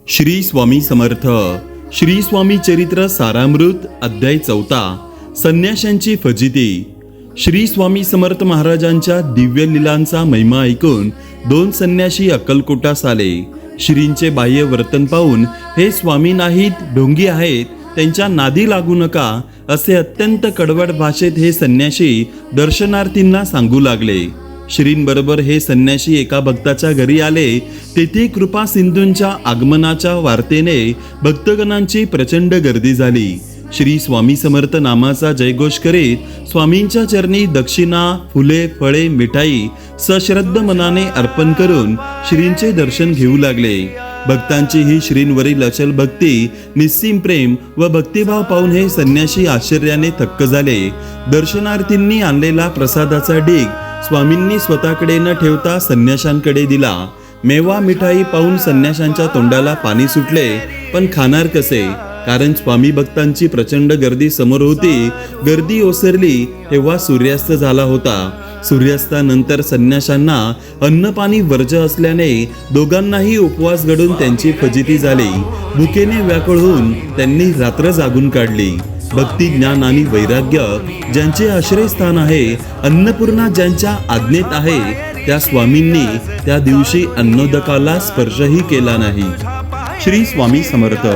श्री स्वामी समर्थ. श्री स्वामी चरित्र सारामृत अध्याय 4. संन्याशांची फजिती. श्री स्वामी समर्थ महाराजांच्या दिव्य लीलांचा महिमा ऐकून 2 संन्याशी अक्कलकोटास आले. श्रींचे बाह्य वर्तन पाहून हे स्वामी नाहीत, ढोंगी आहेत, त्यांच्या नादी लागू नका असे अत्यंत कडवट भाषेत हे संन्याशी दर्शनार्थींना सांगू लागले. श्रींबरोबर हे संन्याशी एका भक्ताच्या घरी आले. तेथे कृपा सिंधूंच्या आगमनाच्या वार्तेने भक्तगणांची प्रचंड गर्दी झाली. श्री स्वामी समर्थ नामाचा जयघोष करीत स्वामींच्या चरणी दक्षिणा, फुले, फळे, मिठाई सश्रद्ध मनाने अर्पण करून श्रींचे दर्शन घेऊ लागले. भक्तांची ही श्रींवरील अचल भक्ती, निस्सीम प्रेम व भक्तिभाव पाहून हे संन्याशी आश्चर्याने थक्क झाले. दर्शनार्थींनी आणलेला प्रसादाचा ढीग स्वामींनी स्वतःकडे न ठेवता संन्याशांकडे दिला. मेवा मिठाई पाहून संन्याशांच्या तोंडाला पाणी सुटले, पण खाणार कसे? कारण स्वामी भक्तांची प्रचंड गर्दी समोर होती. गर्दी ओसरली तेव्हा सूर्यास्त झाला होता. सूर्यास्तानंतर संन्याशांना अन्नपाणी वर्ज्य असल्याने दोघांनाही उपवास घडून त्यांची फजिती झाली. भुकेने व्याकुळ होऊन त्यांनी रात्र जागून काढली. भक्ती, ज्ञान आणि वैराग्य ज्यांचे आश्रयस्थान आहे, अन्नपूर्णा ज्यांच्या आज्ञेत आहे, त्या स्वामींनी त्या दिवशी अन्नोदकाला स्पर्शही केला नाही. श्री स्वामी समर्थ.